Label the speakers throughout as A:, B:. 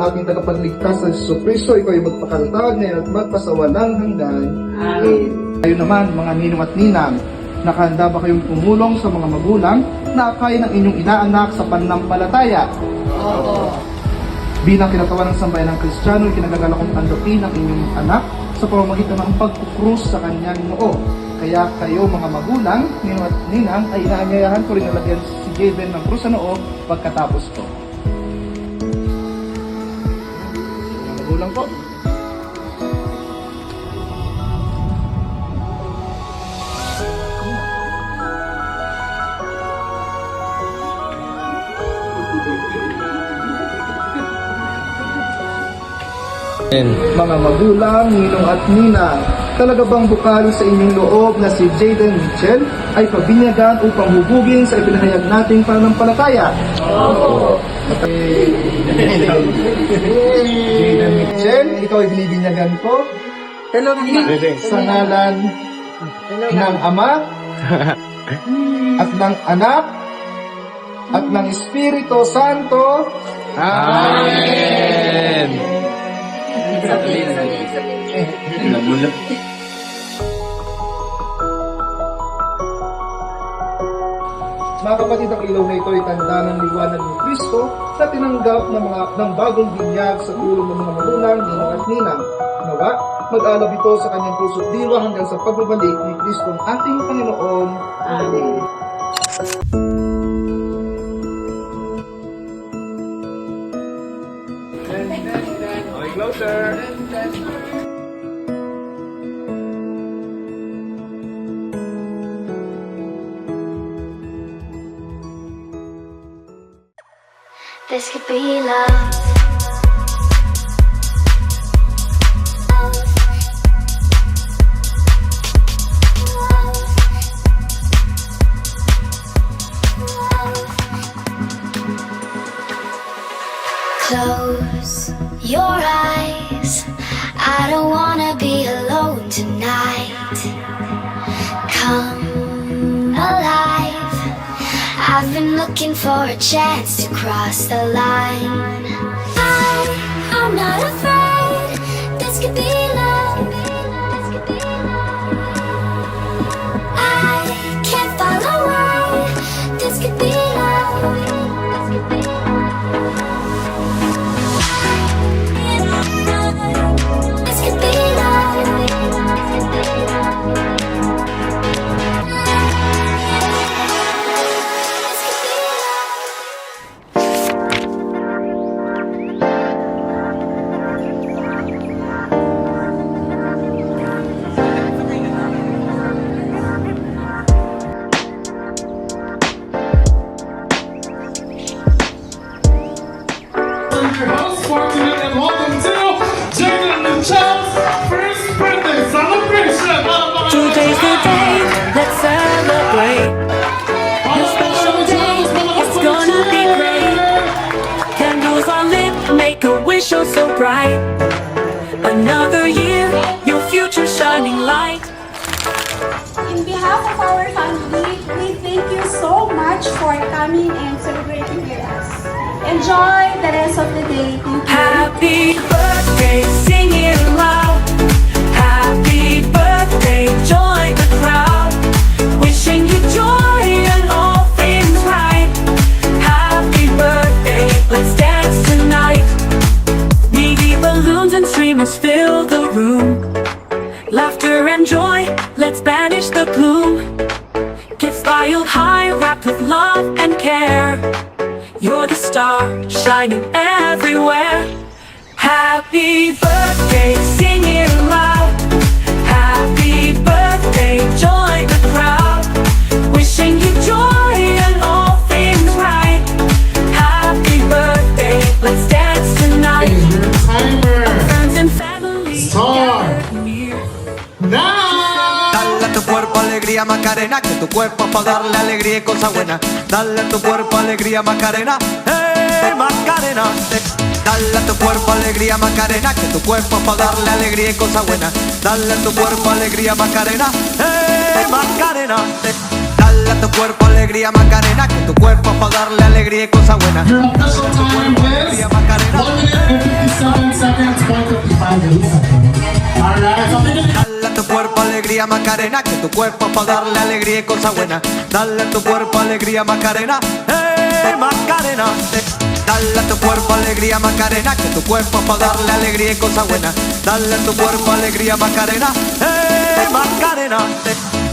A: ating tagapagligtas sa Jesucristo, ikaw ay magpakaltag ngayon at magpasawalang hanggan. Amen. Kayo naman, mga ninong at ninang, nakahanda ba kayong tumulong sa mga magulang na akay ng inyong inaanak sa pananampalataya? Oo. Bilang kinatawan ng sambayan ng Kristiyano, kinagagala kong tanggapin ang inyong anak sa pamamagitan ng pagkukrus sa kanyang noo. Kaya kayo mga magulang, ninong at ninang, ay inaanyayahan ko rin nalagyan si Jaden ng krus sa noo pagkatapos ko. Mga magulang po. Mga magulang, ninong at ninang, talaga bang bukal sa inyong loob na si Jaden Mitchell ay pabinyagan upang hubugin sa ipinahayag nating pananampalataya? Oo. Jaden Mitchell, ikaw ay binibinyagan ko. Hello, sa ngalan ng Ama at ng Anak at ng Espiritu Santo.
B: Amen.
A: Mga kapatid, ang ilaw na ito ay tanda ng liwanag ni Kristo na tinanggap ng bagong binyag sa tulong ng mga magulang, ninong at ninang. Nawa, mag-alab ito sa kanyang puso't diwa hanggang sa pagbabalik ni Kristo ang ating Panginoon. Amen.
B: Okay, closer.
C: This could be love. Close your eyes. I don't wanna be alone tonight. Come alive. I've been looking for a chance to cross the line. I'm not afraid. This could be love. I can't fall away. This could be love. This could be
D: Your host for today, and welcome to Jaden Mitchell's first birthday celebration.
E: Today's the day, let's celebrate. A special day, it's gonna be great. Candles are lit, make a wish oh so bright. Another year, your future shining light.
F: In behalf of our family, we thank you so much for coming and celebrating with us. Enjoy the rest of the day. Thank you.
E: Happy birthday, sing it loud. Happy birthday, join the crowd. Wishing you joy and all things right. Happy birthday, let's dance tonight. Needy balloons and streamers fill the room. Laughter and joy, let's banish the gloom. Gifts piled high, wrapped with love and care. You're the star, shining everywhere. Happy birthday, sing it loud. Happy birthday, join the crowd. Wishing you joy and all things right. Happy birthday, let's dance tonight.
D: Your timer
E: Friends and family
D: Start.
E: gather near.
D: now.
G: Dale a tu cuerpo alegría Macarena, que tu cuerpo es para darle alegría y cosas buenas. Dale a tu cuerpo alegría Macarena, Macarena. Dale a tu cuerpo alegría Macarena, que tu cuerpo es para darle alegría y cosas buenas. Dale a tu cuerpo alegría Macarena, Macarena. Dale a tu cuerpo alegría Macarena, que tu cuerpo es para darle alegría y cosas buenas.
D: Your official time is 1 minute and Evangelista. Alright, so think
G: Dale a tu cuerpo alegría Macarena, que tu cuerpo para darle alegría y cosas buenas. Dale a tu cuerpo alegría Macarena, Macarena. Dale a tu cuerpo alegría Macarena, que tu cuerpo para darle alegría y cosas buenas. Dale a tu cuerpo alegría Macarena, Macarena.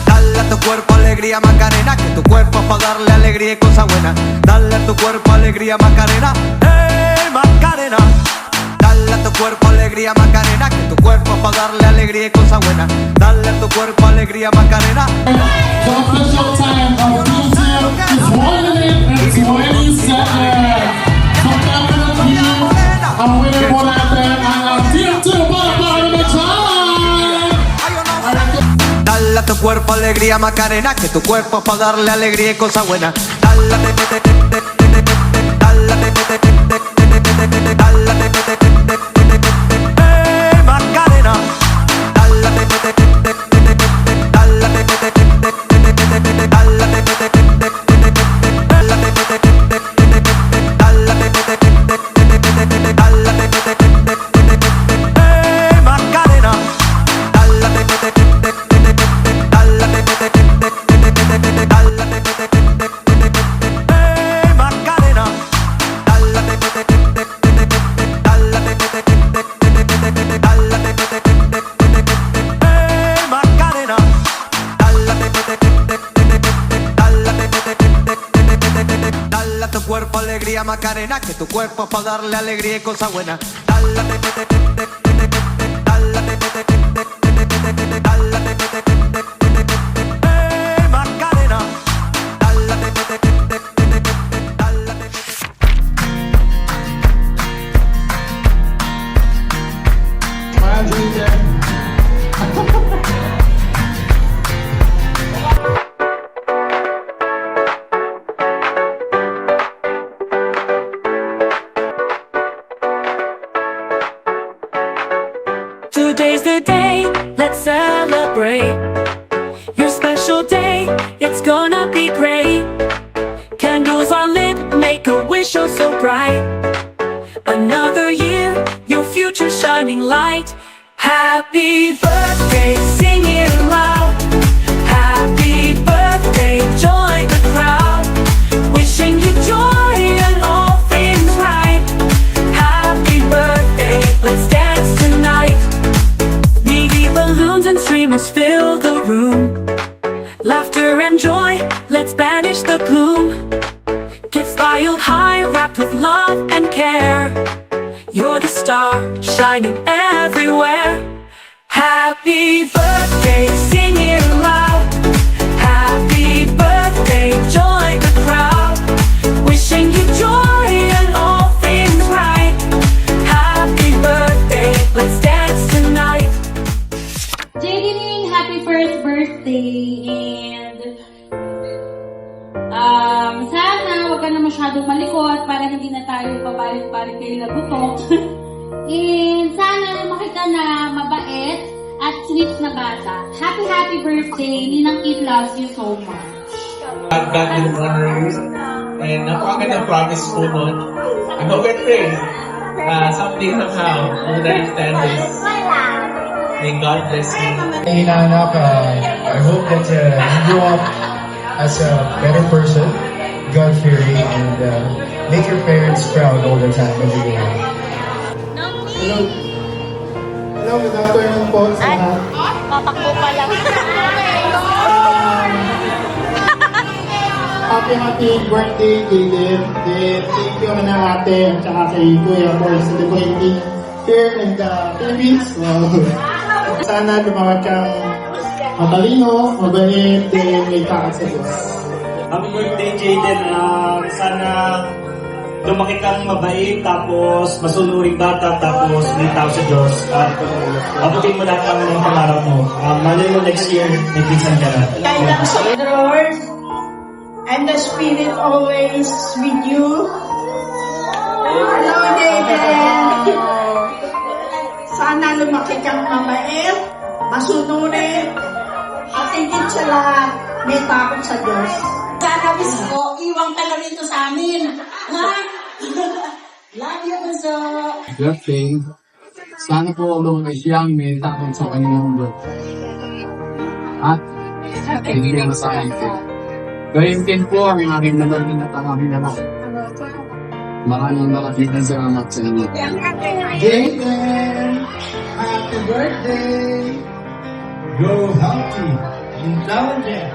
G: Dale a tu cuerpo alegría Macarena, que tu cuerpo para darle alegría y cosas buenas. Dale a tu cuerpo alegría Macarena, Macarena. Dale a tu cuerpo alegría Macarena, que tu cuerpo para darle alegría y cosas buenas. Dale a tu cuerpo alegría Macarena.
D: the official time of music is 1 minute and 20 seconds. So definitely, I'm waiting for that then. Dear to the bottom of the time.
G: Dale a tu cuerpo alegría Macarena, que tu cuerpo para darle alegría y cosas buenas. Dale Macarena. Dale a tu cuerpo alegría Macarena, que tu cuerpo para darle alegría y cosas buenas. Macarena.
D: My DJ.
E: Today's the day, let's celebrate your special day, it's gonna be great. Candles are lit, make a wish oh so bright. Another year, your future shining light. Happy birthday, sing it loud. Happy birthday, join the crowd. Wishing you joy and all things right. Happy birthday, let's dance tonight. Maybe balloons and streamers fill the room. Laughter and joy, let's banish the gloom. Gifts piled high, wrapped with love and care. You're the star, shining everywhere. Happy birthday, sing it loud. Happy birthday, join the crowd. Wishing you joy and all things right. Happy birthday, let's dance tonight.
F: JD, happy first birthday and sana wag ka na masyadong malikot para hindi na tayo papalit-palit kayo na gutok. And sana lumaki ka na mabait at sweet na bata. Happy birthday, Ninang Kid loves you so much.
H: God will honor you. And napakagandang promise po nun. I hope and pray someday somehow you will understand this. May God bless you.
I: Hey, Nanak, I hope that you grow up as a better person, God-fearing, and make your parents proud all the time when you grow up.
A: Hello. Hello, good afternoon po sa lahat.
F: Patakbo pa lang.
D: Happy birthday, Jaden. Thank you na ate at saka kay Kuya for celebrating here in the Philippines. So, sana lumawag kang matalino, mabait, then may takas sa Diyos.
J: Happy birthday, Jaden. Sana lumaki kang mabait, tapos masunuring bata, tapos may tao sa Diyos. At abutin mo lahat ng mga pangarap mo. Malay mo next year, may pinsan ka na.
F: Lord, and the Spirit always with you. Hello, David. Sana lumaki kang mabait, masunurin, at higit sa lahat, may takot sa Diyos. Sana, Bisko, iwang ka na rito sa amin. Ha? Love you, Bisko.
I: Birthday. Sana po lumaki siyang may takot sa kanyang mundo. At hindi niya masahin ko. Gayun din po ang aking nagaging at ang aming anak. Maraming salamat sa inyo.
D: Jaden! Happy birthday! Grow healthy, intelligent,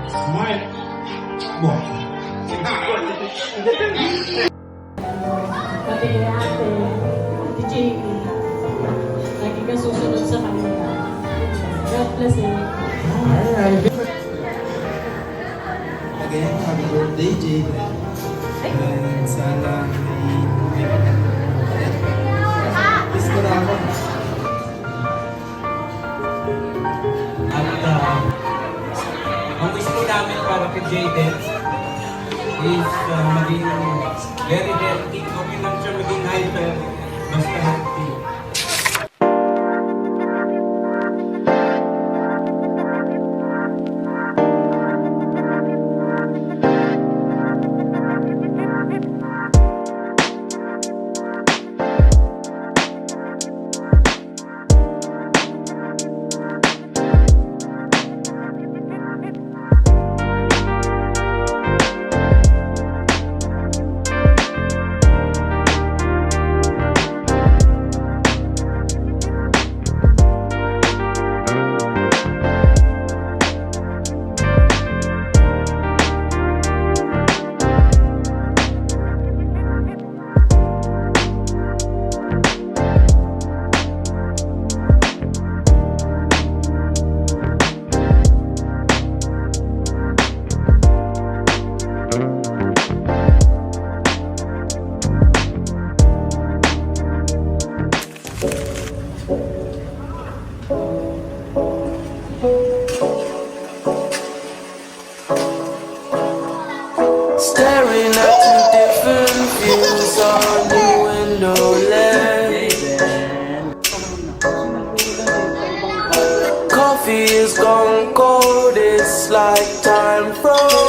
D: smart, boy.
F: Pati kay ate, si JP, lagi ka susunod sa kanila. God bless you.
B: Again, happy birthday, Jade. And sana miss ko na ako.
H: At ang wish ko namin para kay Jaden is maging very healthy. Okay lang siya maging hyper. Basta healthy.
E: Staring at two different views on the window ledge. Coffee is gone cold, it's like time froze.